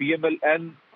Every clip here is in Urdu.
PMLN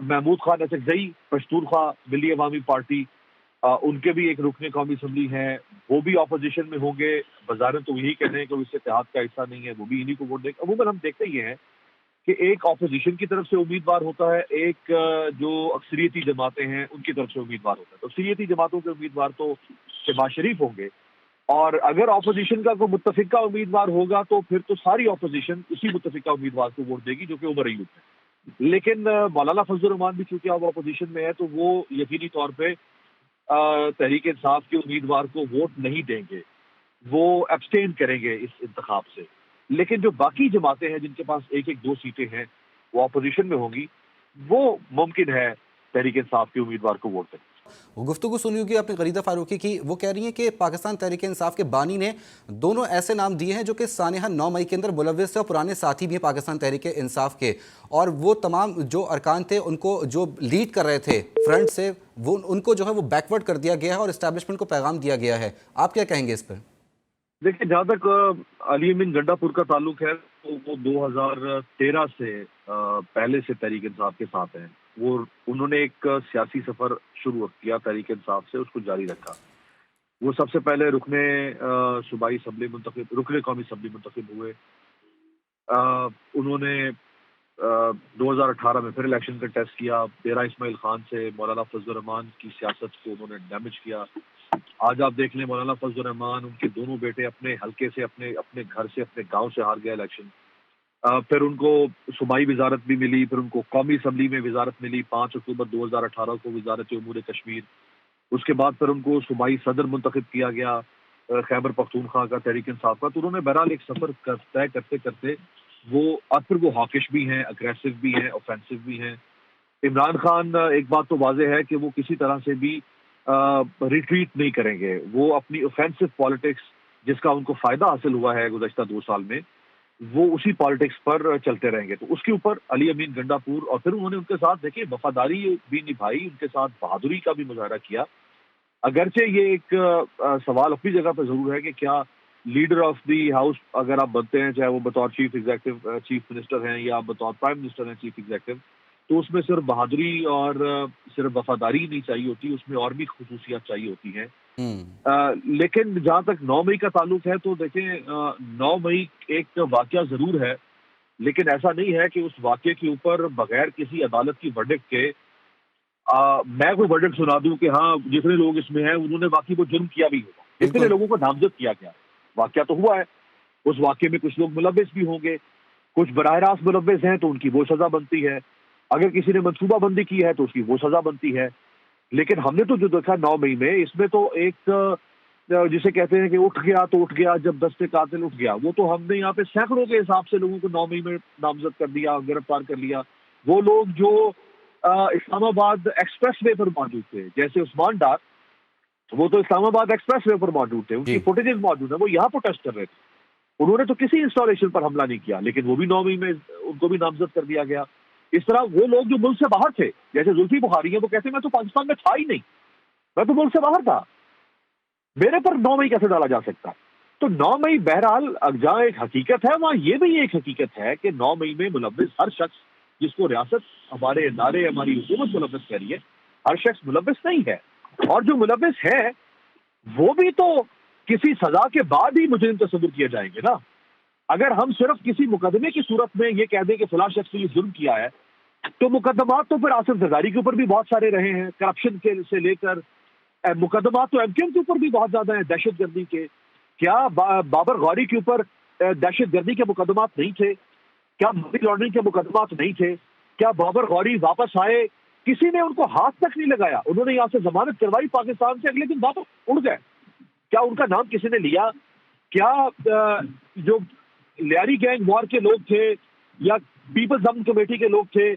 محمود خان اسکزئی پشتون خواہ ملی عوامی پارٹی، ان کے بھی ایک رکن قومی اسمبلی ہیں، وہ بھی اپوزیشن میں ہوں گے، بظاہر تو یہی کہہ رہے ہیں کہ وہ اس اتحاد کا حصہ نہیں ہے، وہ بھی انہی کو ووٹ دیں گے۔ عموماً ہم دیکھتے یہ ہیں کہ ایک اپوزیشن کی طرف سے امیدوار ہوتا ہے، ایک جو اکثریتی جماعتیں ہیں ان کی طرف سے امیدوار ہوتا ہے۔ تو اکثریتی جماعتوں کے امیدوار تو شہباز شریف ہوں گے، اور اگر اپوزیشن کا کوئی متفقہ امیدوار ہوگا تو پھر تو ساری اپوزیشن اسی متفقہ امیدوار کو ووٹ دے گی جو کہ عمر ایوب ہے۔ لیکن مولانا فضل الرحمان بھی چونکہ اب اپوزیشن میں ہے تو وہ یقینی طور پہ تحریک انصاف کے امیدوار کو ووٹ نہیں دیں گے، وہ ایبسٹین کریں گے اس انتخاب سے۔ لیکن جو باقی جماعتیں ہیں جن کے پاس ایک ایک دو سیٹیں ہیں وہ اپوزیشن میں ہوں گی، وہ ممکن ہے تحریک انصاف کے امیدوار کو ووٹ دیں۔ وہ گفتگو سنی ہوگی اپنی غریدہ فاروقی کی، وہ کہہ رہی ہیں کہ پاکستان تحریک انصاف کے بانی نے دونوں ایسے نام دیے ہیں جو کہ سانحہ 9 مئی کے اندر ملوث تھے اور پرانے ساتھی بھی ہیں پاکستان تحریک انصاف کے، اور وہ تمام جو ارکان تھے ان کو جو لیڈ کر رہے تھے فرنٹ سے، وہ ان کو جو ہے وہ بیکورڈ کر دیا گیا ہے اور اسٹیبلشمنٹ کو پیغام دیا گیا ہے۔ آپ کیا کہیں گے اس پر؟ دیکھیں، جہاں تک علی امین گنڈا پور کا تعلق ہے تو وہ 2013 سے پہلے سے تحریک انصاف کے ساتھ ہیں۔ وہ انہوں نے ایک سیاسی سفر شروع کیا تحریک انصاف سے، اس کو جاری رکھا۔ وہ سب سے پہلے رکن صوبائی اسمبلی منتخب، رکن قومی اسمبلی منتخب ہوئے۔ انہوں نے 2018 میں پھر الیکشن کنٹیسٹ کیا، ڈیرہ اسماعیل خان سے مولانا فضل الرحمان کی سیاست کو انہوں نے ڈیمیج کیا۔ آج آپ دیکھ لیں مولانا فضل الرحمان، ان کے دونوں بیٹے اپنے حلقے سے، اپنے گھر سے، اپنے گاؤں سے ہار گئے الیکشن۔ پھر ان کو صوبائی وزارت بھی ملی، پھر ان کو قومی اسمبلی میں وزارت ملی 5 اکتوبر 2018 کو، وزارت امور کشمیر۔ اس کے بعد پھر ان کو صوبائی صدر منتخب کیا گیا خیبر پختونخوا کا تحریک انصاف کا۔ تو انہوں نے بہرحال ایک سفر طے کرتے کرتے وہ اب پھر وہ ہاکش بھی ہیں، اگریسو بھی ہیں، اوفینسو بھی ہیں۔ عمران خان، ایک بات تو واضح ہے کہ وہ کسی طرح سے بھی ریٹریٹ نہیں کریں گے، وہ اپنی اوفینسو پالیٹکس جس کا ان کو فائدہ حاصل ہوا ہے گزشتہ 2 سال میں، وہ اسی پالیٹکس پر چلتے رہیں گے۔ تو اس کے اوپر علی امین گنڈا پور، اور پھر انہوں نے ان کے ساتھ دیکھیں وفاداری بھی نبھائی، ان کے ساتھ بہادری کا بھی مظاہرہ کیا۔ اگرچہ یہ ایک سوال اپنی جگہ پہ ضرور ہے کہ کیا لیڈر آف دی ہاؤس اگر آپ بنتے ہیں، چاہے وہ بطور چیف ایگزیکٹو چیف منسٹر ہیں یا بطور پرائم منسٹر ہیں چیف ایگزیکٹو، تو اس میں صرف بہادری اور صرف وفاداری نہیں چاہیے ہوتی، اس میں اور بھی خصوصیات چاہیے ہوتی ہیں۔ لیکن جہاں تک 9 مئی کا تعلق ہے تو دیکھیں 9 مئی ایک واقعہ ضرور ہے، لیکن ایسا نہیں ہے کہ اس واقعے کے اوپر بغیر کسی عدالت کی ورڈکٹ کے میں کوئی ورڈکٹ سنا دوں کہ ہاں جتنے لوگ اس میں ہیں انہوں نے واقعی وہ جرم کیا بھی ہوگا۔ اتنے لوگوں کو نامزد کیا گیا، واقعہ تو ہوا ہے، اس واقعے میں کچھ لوگ ملوث بھی ہوں گے، کچھ براہ راست ملوث ہیں تو ان کی وہ سزا بنتی ہے، اگر کسی نے منصوبہ بندی کی ہے تو اس کی وہ سزا بنتی ہے۔ لیکن ہم نے تو جو دیکھا 9 مئی میں، اس میں تو ایک جسے کہتے ہیں کہ اٹھ گیا تو اٹھ گیا، جب دست قاتل اٹھ گیا، وہ تو ہم نے یہاں پہ سینکڑوں کے حساب سے لوگوں کو 9 مئی میں نامزد کر دیا، گرفتار کر لیا۔ وہ لوگ جو اسلام آباد ایکسپریس وے پر موجود تھے، جیسے عثمان ڈار، وہ تو اسلام آباد ایکسپریس وے پر موجود تھے، ان کی فوٹیجز موجود ہیں، وہ یہاں پروٹیسٹ کر رہے تھے، انہوں نے تو کسی انسٹالیشن پر حملہ نہیں کیا، لیکن وہ بھی 9 مئی میں ان کو بھی نامزد کر دیا گیا۔ اس طرح وہ لوگ جو ملک سے باہر تھے، جیسے زلفی بخاری ہیں، وہ کہتے ہیں میں تو پاکستان میں تھا ہی نہیں، میں تو ملک سے باہر تھا، میرے پر 9 مئی کیسے ڈالا جا سکتا؟ تو 9 مئی بہرحال جہاں ایک حقیقت ہے وہاں یہ بھی ایک حقیقت ہے کہ 9 مئی میں ملوث ہر شخص، جس کو ریاست، ہمارے ادارے، ہماری حکومت ملوث کہہ رہی ہے، ہر شخص ملوث نہیں ہے، اور جو ملوث ہے وہ بھی تو کسی سزا کے بعد ہی مجرم تصور کیے جائیں گے نا۔ اگر ہم صرف کسی مقدمے کی صورت میں یہ کہہ دیں کہ فلاں شخص نے یہ جرم کیا ہے، تو مقدمات تو پھر آصف زرداری کے اوپر بھی بہت سارے رہے ہیں، کرپشن کے سے لے کر مقدمات تو ایم کیو ایم کے اوپر بھی بہت زیادہ ہیں، دہشت گردی کے۔ کیا بابر غوری کے اوپر دہشت گردی کے مقدمات نہیں تھے؟ کیا منی لانڈرنگ کے مقدمات نہیں تھے؟ کیا بابر غوری واپس آئے، کسی نے ان کو ہاتھ تک نہیں لگایا، انہوں نے یہاں سے ضمانت کروائی پاکستان سے، اگلے دن واپس اڑ گئے، کیا ان کا نام کسی نے لیا؟ کیا جو لیاری گینگ وار کے لوگ تھے یا پیپلز امن کمیٹی کے لوگ تھے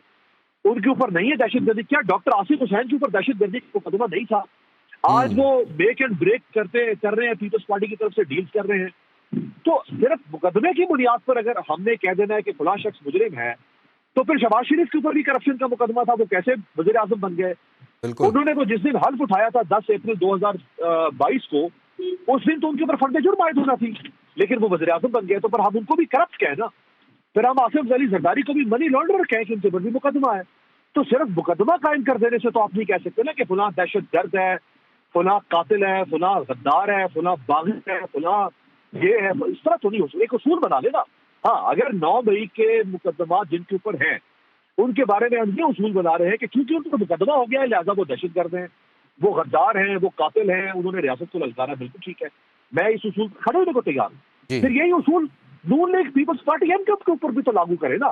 ان کے اوپر نہیں ہے دہشت گردی؟ کیا ڈاکٹر آصف حسین کے اوپر دہشت گردی کا مقدمہ نہیں تھا؟ آج وہ میک اینڈ بریک کر رہے ہیں، پیپلز پارٹی کی طرف سے ڈیلز کر رہے ہیں۔ تو صرف مقدمے کی بنیاد پر اگر ہم نے کہہ دینا ہے کہ فلاں شخص مجرم ہے، تو پھر شہباز شریف کے اوپر بھی کرپشن کا مقدمہ تھا، وہ کیسے وزیر اعظم بن گئے؟ انہوں نے تو جس دن حلف اٹھایا تھا 10 اپریل 2022 کو، اس دن تو ان کے اوپر فرد جرم عائد ہونا تھی، لیکن وہ وزیر اعظم بن گئے، تو پھر ہم ان کو بھی کرپٹ کہیں نا، پھر ہم آصف علی زرداری کو بھی منی لانڈرر کہیں کہ ان کے اوپر بھی مقدمہ ہے۔ تو صرف مقدمہ قائم کر دینے سے تو آپ نہیں کہہ سکتے نا کہ فلاں دہشت گرد ہے، فلاں قاتل ہے، فلاں غدار ہے، فلاں باغی ہے، فلاں یہ ہے. اس طرح تو نہیں ہو سکتا. ایک اصول بنا لینا. ہاں اگر 9 مئی کے مقدمات جن کے اوپر ہیں ان کے بارے میں ہم یہ اصول بنا رہے ہیں کہ کیونکہ ان کا مقدمہ ہو گیا ہے لہٰذا وہ دہشت گرد ہیں، وہ غدار ہیں، وہ قاتل ہیں، انہوں نے ریاست کو للکارا. بالکل ٹھیک ہے، میں اس اصول پر کھڑے ہونے کو تیار ہوں. جی پھر یہی اصول نون لیگ پیپلز پارٹی ایم کے اوپر بھی تو لاگو کرے نا.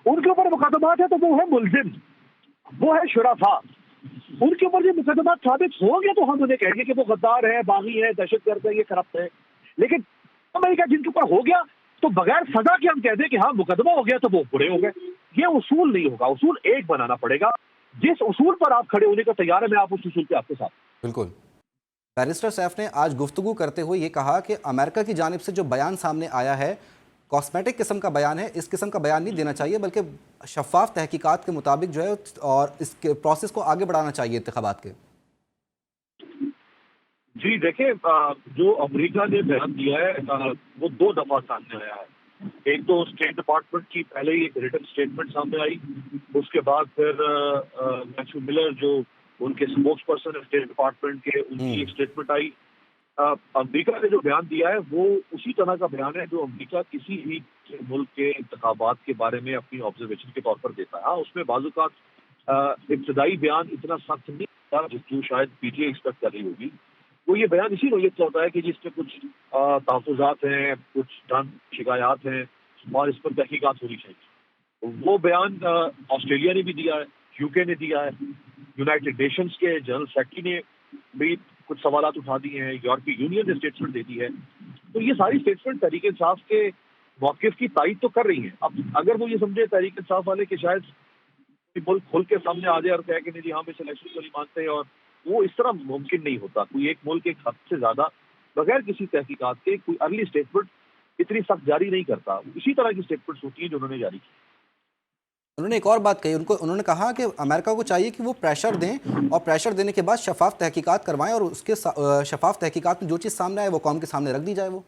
ان کے اوپر مقدمات ہیں تو وہ ہے ملزم، وہ ہے شرفا. ان کے اوپر یہ مقدمات ثابت ہوں گے تو ہم انہیں کہیں گے کہ وہ غدار ہے، باغی ہے، دہشت گرد ہے، یہ کرپٹ ہے. لیکن امریکہ جن کے اوپر ہو گیا تو بغیر سزا کے ہم کہہ دیں کہ ہاں مقدمہ ہو گیا تو وہ برے ہو گئے. یہ اصول نہیں ہوگا. اصول ایک بنانا پڑے گا. جس اصول پر آپ کھڑے ہونے کا تیار ہے میں آپ اس اصول پہ آپ کے ساتھ. بالکل. بیرسٹر سیف نے آج گفتگو کرتے ہوئے یہ کہا کہ امریکہ کی جانب سے جو بیان سامنے آیا ہے کاسمیٹک قسم کا بیان ہے، اس قسم کا بیان نہیں دینا چاہیے بلکہ شفاف تحقیقات کے مطابق جو ہے اور اس کے پروسیس کو آگے بڑھانا چاہیے انتخابات کے. جی دیکھیں، جو امریکہ نے بیان دیا ہے وہ 2 دفعہ سامنے آیا ہے. ایک تو اسٹیٹ ڈپارٹمنٹ کی پہلے ہی ایک ریٹن اسٹیٹمنٹ سامنے آئی، اس کے بعد پھر میتھیو ملر جو ان کے اسپوکس پرسن ہے اسٹیٹ ڈپارٹمنٹ کے، ان کی ایک اسٹیٹمنٹ آئی. امریکہ نے جو بیان دیا ہے وہ اسی طرح کا بیان ہے جو امریکہ کسی بھی ملک کے انتخابات کے بارے میں اپنی آبزرویشن کے طور پر دیتا ہے. ہاں اس میں بعض اوقات ابتدائی بیان اتنا سخت نہیں تھا جو شاید پی ٹی آئی ایکسپیکٹ کر رہی ہوگی. وہ یہ بیان اسی نوعیت کا ہوتا ہے کہ جس میں کچھ تحفظات ہیں، کچھ شکایات ہیں اور اس پر تحقیقات ہونی چاہیے. وہ بیان آسٹریلیا نے بھی دیا ہے، یو کے نے دیا ہے، یونائٹڈ نیشنز کے جنرل سیکرٹری نے بھی کچھ سوالات اٹھا دیے ہیں، یورپی یونین نے اسٹیٹمنٹ دے دی ہے. تو یہ ساری اسٹیٹمنٹ تحریک انصاف کے موقف کی تائید تو کر رہی ہیں. اب اگر وہ یہ سمجھے تحریک انصاف والے کہ شاید ملک کھل کے سامنے آ جائے اور کہے کہ نہیں جی ہم اس الیکشن کو نہیں مانتے، اور وہ اس طرح ممکن نہیں ہوتا. کوئی ایک ملک ایک حد سے زیادہ بغیر کسی تحقیقات کے کوئی ارلی اسٹیٹمنٹ اتنی سخت جاری نہیں کرتا. اسی طرح کی اسٹیٹمنٹس ہوتی ہیں جو انہوں نے جاری کی. انہوں نے ایک اور بات کہی، انہوں نے کہا کہ امریکہ کو چاہیے کہ وہ پریشر دیں اور پریشر دینے کے بعد شفاف تحقیقات کروائیں اور اس کے شفاف تحقیقات میں جو چیز سامنے آئے وہ قوم کے سامنے رکھ دی جائے. وہ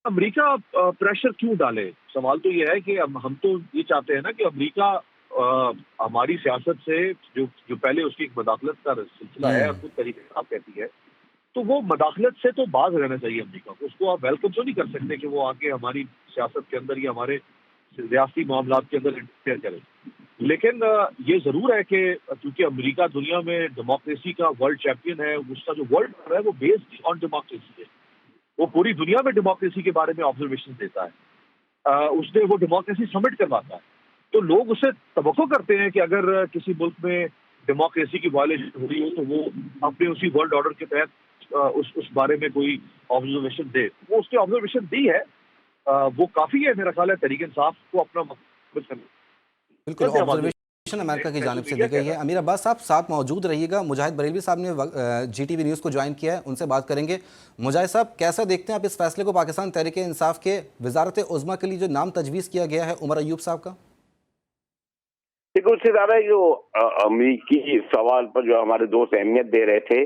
امریکہ پریشر کیوں ڈالے؟ سوال تو یہ ہے کہ ہم تو یہ چاہتے ہیں نا کہ امریکہ ہماری سیاست سے جو پہلے اس کی ایک مداخلت کا سلسلہ ہے اور خود طریقے سے آپ کہتی ہے تو وہ مداخلت سے تو باز رہنا چاہیے امریکہ کو. اس کو آپ ویلکم تو نہیں کر سکتے کہ وہ آ کے ہماری سیاست کے اندر یا ہمارے ریاستی معاملات کے اندر انٹرفیئر کرے. لیکن یہ ضرور ہے کہ کیونکہ امریکہ دنیا میں ڈیموکریسی کا ورلڈ چیمپئن ہے، اس کا جو ورلڈ ہے وہ بیسڈ آن ڈیموکریسی ہے. وہ پوری دنیا میں ڈیموکریسی کے بارے میں آبزرویشن دیتا ہے. اس نے وہ ڈیموکریسی سمٹ کرواتا ہے. تو لوگ اسے توقع کرتے ہیں کہ اگر کسی ملک میں ڈیموکریسی کی وائلیشن ہو رہی ہو تو وہ اپنے اسی ورلڈ آرڈر کے تحت اس بارے میں کوئی آبزرویشن دے. وہ اس نے آبزرویشن دی ہے، وہ کافی ہے میرا خیال ہے تحریک انصاف کو اپنا مقصد کرنا. بالکل آبزرویشن امریکہ کی جانب سے دی گئی ہے. امیر عباس صاحب ساتھ موجود رہیے گا. مجاہد بریلوی صاحب نے جی ٹی وی نیوز کو جوائن کیا ہے، ان سے بات کریں گے. مجاہد صاحب کیسا دیکھتے ہیں آپ اس فیصلے کو پاکستان تحریک انصاف کے وزارت عظمیٰ کے لیے جو نام تجویز کیا گیا ہے عمر ایوب صاحب کا؟ دیکھو اس سے زیادہ جو امریکی سوال پر جو ہمارے دوست اہمیت دے رہے تھے،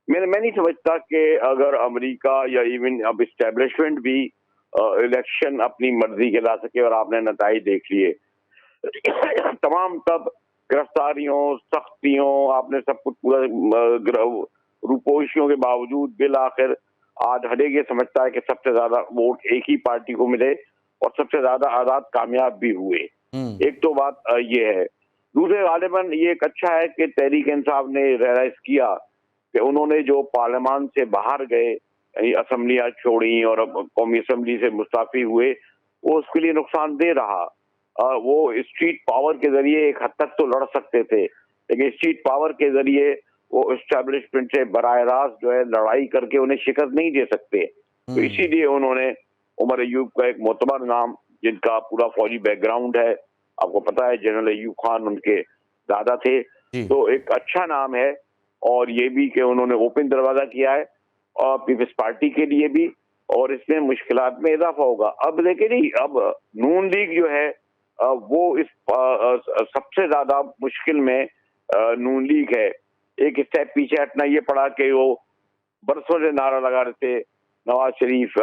میں نہیں سمجھتا کہ اگر امریکہ یا ایون اب اسٹیبلشمنٹ بھی الیکشن اپنی مرضی کے لا سکے، اور آپ نے نتائج دیکھ لیے تمام تب گرفتاریوں، سختیوں، آپ نے سب کچھ پورا روپوشیوں کے باوجود بالآخر آج ہر ایک یہ سمجھتا ہے کہ سب سے زیادہ ووٹ ایک ہی پارٹی کو ملے اور سب سے زیادہ آزاد کامیاب بھی ہوئے. ایک تو بات یہ ہے. دوسرے غالباً یہ ایک اچھا ہے کہ تحریک انصاف نے ریئلائز کیا کہ انہوں نے جو پارلیمان سے باہر گئے، یعنی اسمبلیاں چھوڑی اور قومی اسمبلی سے مستعفی ہوئے، وہ اس کے لیے نقصان دہ رہا. وہ اسٹریٹ پاور کے ذریعے ایک حد تک تو لڑ سکتے تھے، لیکن اسٹریٹ پاور کے ذریعے وہ اسٹیبلشمنٹ سے براہ راست جو ہے لڑائی کر کے انہیں شکست نہیں دے سکتے. تو اسی لیے انہوں نے عمر ایوب کا ایک معتبر نام، جن کا پورا فوجی بیک گراؤنڈ ہے، آپ کو پتا ہے جنرل ایوب خان ان کے دادا تھے، تو ایک اچھا نام ہے. اور یہ بھی کہ انہوں نے اوپن دروازہ کیا ہے اور پیپلز پارٹی کے لیے بھی، اور اس میں مشکلات میں اضافہ ہوگا. اب دیکھیں نہیں، اب نون لیگ جو ہے وہ اس سب سے زیادہ مشکل میں نون لیگ ہے. ایک اسٹیپ پیچھے ہٹنا یہ پڑا کہ وہ برسوں سے نعرہ لگا رہے تھے نواز شریف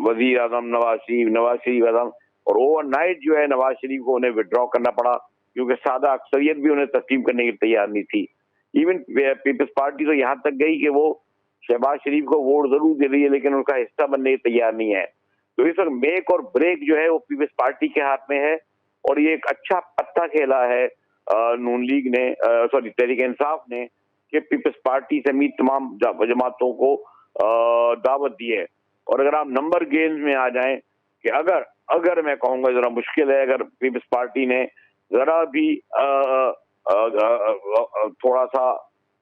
وزیر اعظم، نواز شریف اعظم، اور اوور نائٹ جو ہے نواز شریف کو انہیں وڈرا کرنا پڑا کیونکہ سادہ اکثریت بھی انہیں تسلیم کرنے کی تیار نہیں تھی. ایون پیپلز پارٹی تو یہاں تک گئی کہ وہ شہباز شریف کو ووٹ ضرور دے رہی ہے لیکن ان کا حصہ بننے کی تیار نہیں ہے. تو اس وقت میک اور بریک جو ہے وہ پیپلز پارٹی کے ہاتھ میں ہے اور یہ ایک اچھا پتہ کھیلا ہے نون لیگ نے تحریک انصاف نے کہ پیپلز پارٹی سمیت تمام جماعتوں کو دعوت دی ہے. اور اگر آپ نمبر گیمز میں آ جائیں کہ اگر میں کہوں گا ذرا مشکل ہے اگر پیپلز پارٹی نے ذرا بھی تھوڑا سا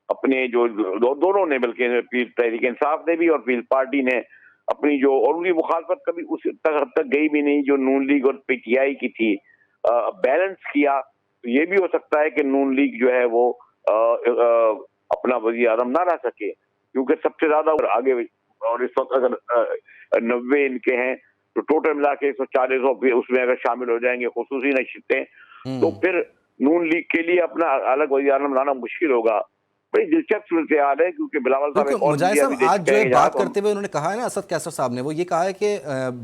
اپنے جو دونوں نے بلکہ تحریک انصاف نے بھی اور پیپلز پارٹی نے اپنی جو اور ان کی مخالفت کبھی اس حد تک گئی بھی نہیں جو نون لیگ اور پی ٹی آئی کی تھی بیلنس کیا تو یہ بھی ہو سکتا ہے کہ نون لیگ جو ہے وہ اپنا وزیر اعظم نہ رہ سکے کیونکہ سب سے زیادہ آگے اور اس وقت اگر 90 ان کے ہیں تو ٹوٹل ملا کے 140 اس میں اگر شامل ہو جائیں گے خصوصی نشستیں تو پھر نون لیگ کے لیے اپنا الگ وزیر اعظم لانا مشکل ہوگا. بڑی دلچسپ صورتحال ہے کیونکہ بلاول صاحب مجاہد صاحب آج جو ہے بات کرتے ہوئے انہوں نے کہا ہے نا اسد کیسر صاحب نے وہ یہ کہا ہے کہ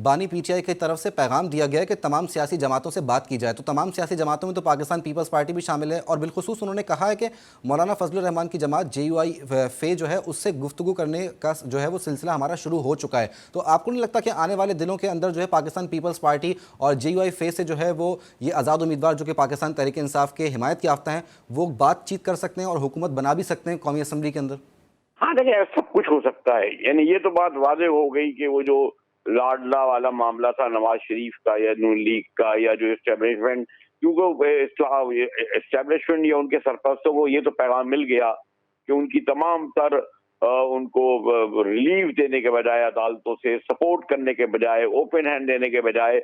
بانی پی ٹی آئی کی طرف سے پیغام دیا گیا ہے کہ تمام سیاسی جماعتوں سے بات کی جائے. تو تمام سیاسی جماعتوں میں تو پاکستان پیپلز پارٹی بھی شامل ہے اور بالخصوص انہوں نے کہا ہے کہ مولانا فضل الرحمان کی جماعت جے یو آئی فے جو ہے اس سے گفتگو کرنے کا جو ہے وہ سلسلہ ہمارا شروع ہو چکا ہے. تو آپ کو نہیں لگتا کہ آنے والے دنوں کے اندر جو ہے پاکستان پیپلز پارٹی اور جے یو آئی فے سے جو ہے وہ یہ آزاد امیدوار جو کہ پاکستان تحریک انصاف کے حمایت یافتہ ہیں وہ بات چیت کر سکتے ہیں اور حکومت بنا بھی سکتے ہیں قومی اسمبلی کے اندر؟ ہاں دیکھیں سب کچھ ہو سکتا ہے. یعنی یہ تو بات واضح ہو گئی کہ وہ جو لاڈلا والا معاملہ تھا نواز شریف کا یا نون لیگ کا یا جو اسٹیبلشمنٹ کیونکہ اسٹیبلشمنٹ یا ان کے سرپرستوں کو یہ تو پیغام مل گیا کہ ان کی تمام تر ان کو ریلیف دینے کے بجائے عدالتوں سے سپورٹ کرنے کے بجائے اوپن ہینڈ دینے کے بجائے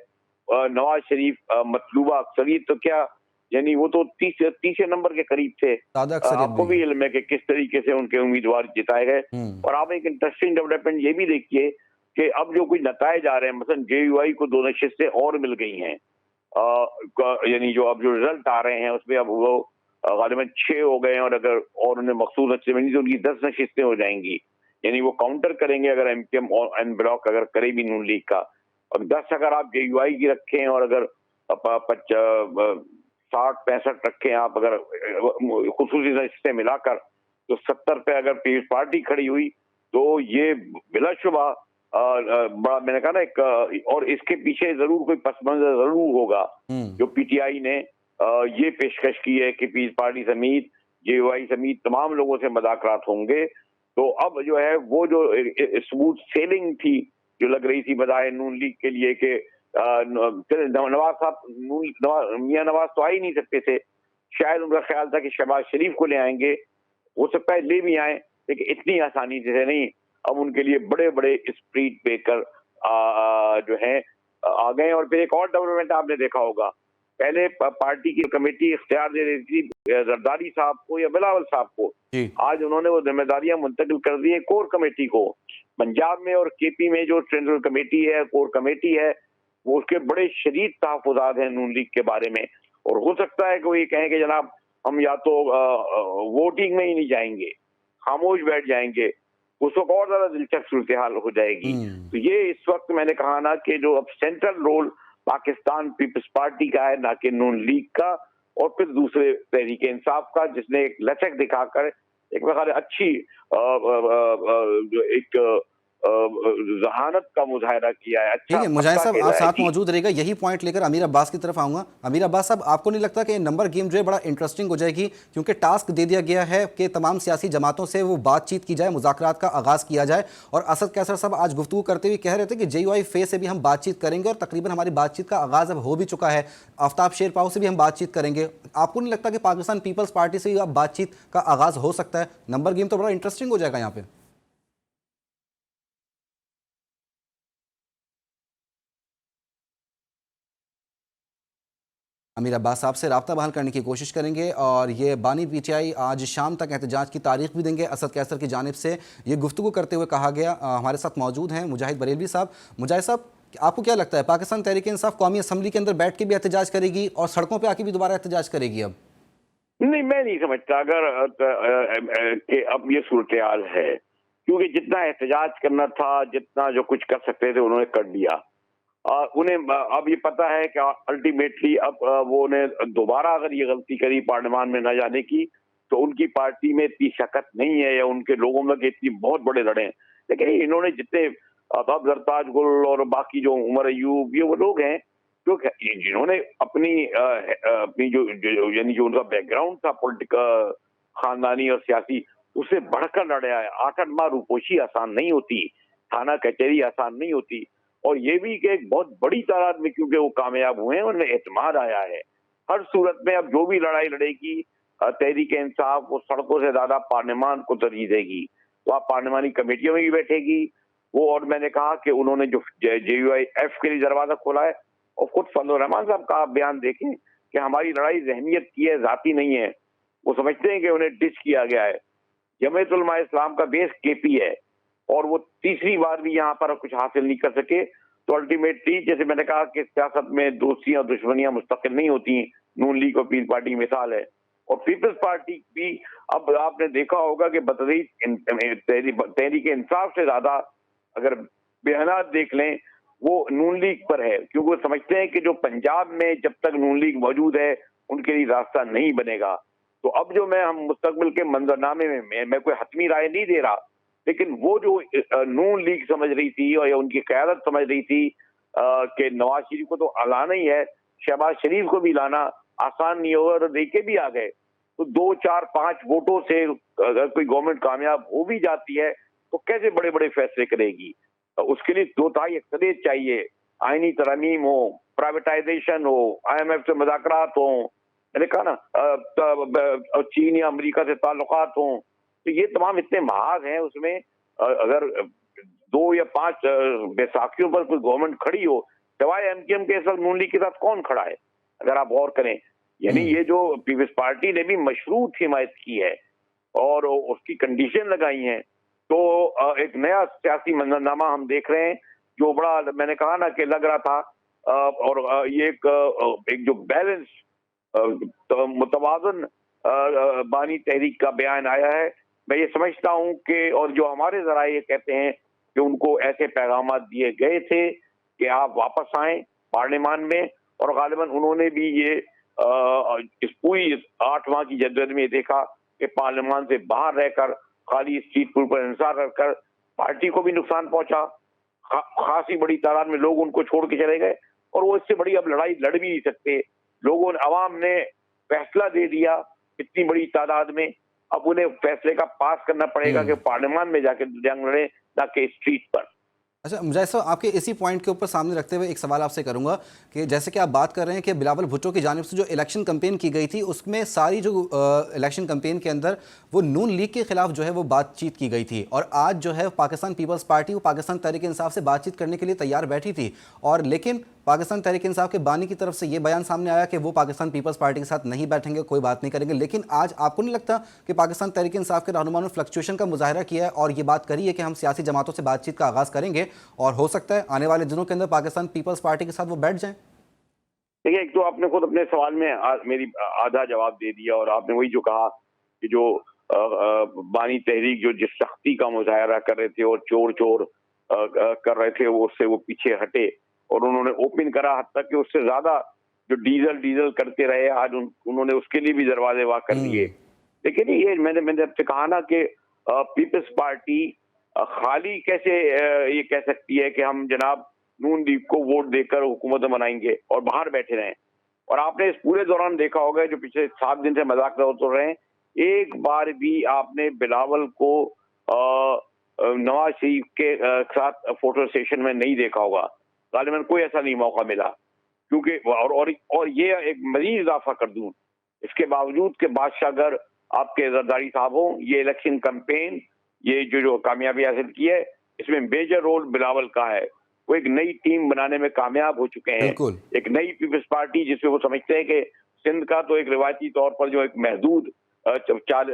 نواز شریف مطلوبہ اکثریت تو کیا یعنی وہ تو تیسرے نمبر کے قریب تھے. آپ کو بھی علم ہے کہ کس طریقے سے ان کے امیدوار جتائے گئے. اور آپ ایک انٹرسٹنگ ڈیولپمنٹ یہ بھی دیکھیے کہ اب جو کچھ نتائج آ رہے ہیں مثلا جے یو آئی کو 2 نشستیں اور مل گئی ہیں یعنی جو اب جو رزلٹ آ رہے ہیں اس میں اب وہ غالباً 6 ہو گئے ہیں اور اگر اور انہیں مخصوص نشستیں ملی تو ان کی 10 نشستیں ہو جائیں گی. یعنی وہ کاؤنٹر کریں گے اگر ایم پی ایم اور این بلاک اگر کرے بھی نون لیگ کا اور 10 اگر آپ جے یو آئی کی رکھیں اور اگر 60-65 رکھیں آپ اگر خصوصی نشستیں ملا کر تو 70 پہ اگر پیپلز پارٹی کھڑی ہوئی تو یہ بلا شبہ بڑا میں نے کہا نا ایک اور اس کے پیچھے ضرور کوئی پس منظر ضرور ہوگا جو پی ٹی آئی نے یہ پیشکش کی ہے کہ پیپلز پارٹی سمیت جے یو آئی سمیت تمام لوگوں سے مذاکرات ہوں گے. تو اب جو ہے وہ جو اسموتھ سیلنگ تھی جو لگ رہی تھی بظاہر نون لیگ کے لیے کہ نواز صاحب میاں نواز تو آ ہی نہیں سکتے تھے شاید ان کا خیال تھا کہ شہباز شریف کو لے آئیں گے ہو سکتا ہے لے بھی آئیں لیکن اتنی آسانی سے نہیں. اب ان کے لیے بڑے بڑے اسپریٹ بیکر جو ہیں آ گئے. اور پھر ایک اور ڈیولپمنٹ آپ نے دیکھا ہوگا پہلے پارٹی کی کمیٹی اختیار دے رہی تھی زرداری صاحب کو یا بلاول صاحب کو آج انہوں نے وہ ذمہ داریاں منتقل کر دی ہیں کور کمیٹی کو. پنجاب میں اور کے پی میں جو سینٹرل کمیٹی ہے کور کمیٹی ہے وہ اس کے بڑے شدید تحفظات ہیں نون لیگ کے بارے میں اور ہو سکتا ہے کہ وہ یہ کہیں کہ جناب ہم یا تو ووٹنگ میں ہی نہیں جائیں گے خاموش بیٹھ جائیں گے اس وقت اور زیادہ دلچسپ صورتحال ہو جائے گی. تو یہ اس وقت میں نے کہا نا کہ جو اب سینٹرل رول پاکستان پیپلز پارٹی کا ہے نہ کہ نون لیگ کا اور پھر دوسرے تحریک انصاف کا جس نے ایک لچک دکھا کر ایک بخار اچھی ایک ذہانت کا مظاہرہ کیا ہے. ٹھیک ہے مجاہد صاحب آپ ساتھ موجود رہے گا یہی پوائنٹ لے کر امیر عباس کی طرف آؤں گا. امیر عباس صاحب آپ کو نہیں لگتا کہ نمبر گیم جو ہے بڑا انٹرسٹنگ ہو جائے گی کیونکہ ٹاسک دے دیا گیا ہے کہ تمام سیاسی جماعتوں سے وہ بات چیت کی جائے مذاکرات کا آغاز کیا جائے اور اسد کیسر صاحب آج گفتگو کرتے ہوئے کہہ رہے تھے کہ جے یو آئی فے سے بھی ہم بات چیت کریں گے اور تقریباً ہماری بات چیت کا آغاز اب ہو بھی چکا ہے. آفتاب شیر پاؤ سے بھی ہم بات چیت کریں گے. آپ کو نہیں لگتا کہ پاکستان پیپلز پارٹی سے اب بات چیت کا آغاز ہو سکتا ہے؟ نمبر گیم تو بڑا انٹرسٹنگ ہو جائے گا یہاں پہ. امیر عباس صاحب سے رابطہ بحال کرنے کی کوشش کریں گے اور یہ بانی پی ٹی آئی آج شام تک احتجاج کی تاریخ بھی دیں گے. اسد کیسر کی جانب سے یہ گفتگو کرتے ہوئے کہا گیا. ہمارے ساتھ موجود ہیں مجاہد بریلوی صاحب. مجاہد صاحب آپ کو کیا لگتا ہے پاکستان تحریک انصاف قومی اسمبلی کے اندر بیٹھ کے بھی احتجاج کرے گی اور سڑکوں پہ آ کے بھی دوبارہ احتجاج کرے گی؟ اب نہیں میں نہیں سمجھتا اگر کہ اب یہ صورتحال ہے کیونکہ جتنا احتجاج کرنا تھا جتنا جو کچھ کر سکتے تھے انہوں نے کر دیا. انہیں اب یہ پتا ہے کہ الٹیمیٹلی اب وہ انہیں دوبارہ اگر یہ غلطی کری پارلیمان میں نہ جانے کی تو ان کی پارٹی میں اتنی شکت نہیں ہے یا ان کے لوگوں میں کہ اتنی بہت بڑے لڑے ہیں. لیکن انہوں نے جتنے اب زرتاج گل اور باقی جو عمر ایوب یہ وہ لوگ ہیں جنہوں نے اپنی جو یعنی جو ان کا بیک گراؤنڈ تھا پولیٹیکل خاندانی اور سیاسی اس سے بڑھ کر لڑیا ہے. 8 ماہ روپوشی آسان نہیں ہوتی, تھانہ کچہری آسان نہیں ہوتی, اور یہ بھی کہ ایک بہت بڑی تعداد میں کیونکہ وہ کامیاب ہوئے ہیں ان میں اعتماد آیا ہے. ہر صورت میں اب جو بھی لڑائی لڑے گی تحریک انصاف وہ سڑکوں سے زیادہ پارلیمان کو ترجیح دے گی, وہ آپ پارلیمانی کمیٹیوں میں بھی بیٹھے گی وہ. اور میں نے کہا کہ انہوں نے جو JUIF کے لیے دروازہ کھولا ہے, اور خود فضل الرحمان صاحب کا آپ بیان دیکھیں کہ ہماری لڑائی ذہنیت کی ہے, ذاتی نہیں ہے. وہ سمجھتے ہیں کہ انہیں ڈچ کیا گیا ہے. جمعیت علماء اسلام کا بیس KP ہے اور وہ تیسری بار بھی یہاں پر کچھ حاصل نہیں کر سکے. تو الٹیمیٹلی جیسے میں نے کہا کہ سیاست میں دوستیاں اور دشمنیاں مستقل نہیں ہوتی. نون لیگ اور پیپلز پارٹی مثال ہے, اور پیپلز پارٹی بھی اب آپ نے دیکھا ہوگا کہ تحریک انصاف سے زیادہ اگر بیانات دیکھ لیں وہ نون لیگ پر ہے, کیونکہ وہ سمجھتے ہیں کہ جو پنجاب میں جب تک نون لیگ موجود ہے ان کے لیے راستہ نہیں بنے گا. تو اب جو ہم مستقبل کے منظرنامے میں کوئی حتمی رائے نہیں دے رہا, لیکن وہ جو نون لیگ سمجھ رہی تھی اور ان کی قیادت سمجھ رہی تھی کہ نواز شریف کو تو لانا ہی ہے, شہباز شریف کو بھی لانا آسان نہیں ہوگا, اور دیکھے بھی آ گئے تو 2, 4, 5 ووٹوں سے اگر کوئی گورنمنٹ کامیاب ہو بھی جاتی ہے تو کیسے بڑے بڑے فیصلے کرے گی. اس کے لیے 2/3 اکثریت چاہیے, آئینی ترامیم ہو, پرائیویٹائزیشن ہو, IMF سے مذاکرات ہوں, میں نے کہا نا چین یا امریکہ سے تعلقات ہوں, تو یہ تمام اتنے محاذ ہیں. اس میں اگر 2 یا 5 بیساکھیوں پر کوئی گورنمنٹ کھڑی ہو, سوائے MKM کے اس وقت نون لیگ کے ساتھ کون کھڑا ہے اگر آپ غور کریں. یعنی یہ جو پیپلز پارٹی نے بھی مشروط حمایت کی ہے اور اس کی کنڈیشن لگائی ہیں, تو ایک نیا سیاسی منظرنامہ ہم دیکھ رہے ہیں جو بڑا میں نے کہا نا کہ لگ رہا تھا. اور یہ ایک جو بیلنس متوازن بانی تحریک کا بیان آیا ہے. میں یہ سمجھتا ہوں کہ اور جو ہمارے ذرائع یہ کہتے ہیں کہ ان کو ایسے پیغامات دیے گئے تھے کہ آپ واپس آئیں پارلیمان میں, اور غالباً انہوں نے بھی یہ اس پوری 8 ماہ کی جدوجہد میں یہ دیکھا کہ پارلیمان سے باہر رہ کر خالی اسٹریٹ پر انحصار کر پارٹی کو بھی نقصان پہنچا. خاصی بڑی تعداد میں لوگ ان کو چھوڑ کے چلے گئے, اور وہ اس سے بڑی اب لڑائی لڑ بھی نہیں سکتے. لوگوں نے عوام نے فیصلہ دے دیا اتنی بڑی تعداد میں, اب انہیں فیصلے کا پاس کرنا پڑے گا کہ پارلیمان میں جا کے جنگ لڑیں نہ کہ اسٹریٹ پر. اچھا مجاہد صاحب, آپ کے اسی پوائنٹ کے اوپر سامنے رکھتے ہوئے ایک سوال آپ سے کروں گا کہ جیسے کہ آپ بات کر رہے ہیں کہ بلاول بھٹو کی جانب سے جو الیکشن کمپین کی گئی تھی اس میں ساری جو الیکشن کمپین کے اندر وہ نون لیگ کے خلاف جو ہے وہ بات چیت کی گئی تھی, اور آج جو ہے پاکستان پیپلز پارٹی وہ پاکستان تحریک انصاف سے بات چیت کرنے کے لیے تیار بیٹھی تھی, اور لیکن پاکستان تحریک انصاف کے بانی کی طرف سے یہ بیان سامنے آیا کہ وہ پاکستان پیپلز پارٹی کے ساتھ نہیں بیٹھیں گے, کوئی بات نہیں کریں گے. لیکن آج آپ کو نہیں لگتا کہ پاکستان تحریک انصاف کے رہنماؤں نے فلکچویشن کا مظاہرہ کیا ہے اور یہ بات کری ہے کہ ہم سیاسی جماعتوں سے بات چیت کا آغاز کریں گے, اور ہو سکتا ہے آنے والے دنوں کے اندر پاکستان پیپلز پارٹی کے ساتھ وہ بیٹھ جائیں؟ دیکھیے, ایک تو آپ نے خود اپنے سوال میں میری آدھا جواب دے دیا, اور آپ نے وہی جو کہا کہ جو بانی تحریک جو جس سختی کا مظاہرہ کر رہے تھے اور چور چور کر رہے تھے اس سے وہ پیچھے ہٹے, اور انہوں نے اوپن کرا, حد تک کہ اس سے زیادہ جو ڈیزل کرتے رہے آج انہوں نے اس کے لیے بھی دروازے وا کر دیے. لیکن یہ میں نے آپ سے کہا نا کہ پیپلز پارٹی خالی کیسے یہ کہہ سکتی ہے کہ ہم جناب نون لیگ کو ووٹ دے کر حکومت بنائیں گے اور باہر بیٹھے رہیں. اور آپ نے اس پورے دوران دیکھا ہوگا جو پچھلے 7 دن سے مذاکرات ہوتے رہے ہیں, ایک بار بھی آپ نے بلاول کو نواز شریف کے ساتھ فوٹو سیشن میں نہیں دیکھا ہوگا. غالباً کوئی ایسا نہیں موقع ملا, کیونکہ اور یہ ایک مزید اضافہ کر دوں, اس کے باوجود کہ بادشاہ گر آپ کے زرداری صاحب ہوں, یہ الیکشن کمپین یہ جو کامیابی حاصل کی ہے اس میں میجر رول بلاول کا ہے. وہ ایک نئی ٹیم بنانے میں کامیاب ہو چکے ہیں, ایک نئی پیپلز پارٹی جس میں وہ سمجھتے ہیں کہ سندھ کا تو ایک روایتی طور پر جو ایک محدود 30,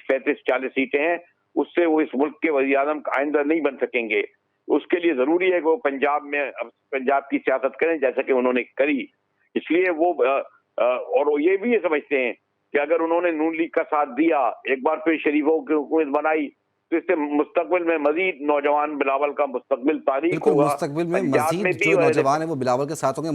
35, 40 سیٹیں ہیں, اس سے وہ اس ملک کے وزیر اعظم کا آئندہ نہیں بن سکیں گے. اس کے لیے ضروری ہے کہ وہ پنجاب کی سیاست کریں جیسا کہ انہوں نے کری. اس لیے وہ اور یہ بھی یہ سمجھتے ہیں کہ اگر انہوں نے نون لیگ کا ساتھ دیا, ایک بار پھر شریفوں کی حکومت بنائی, تو اس سے مستقبل میں مزید نوجوان بلاول کا مستقبل تاریخ بالکل ہوگا. مستقبل میں پنجاب مزید بھی جو اور نوجوان ہیں وہ بلاول کے ساتھ ہوں گے.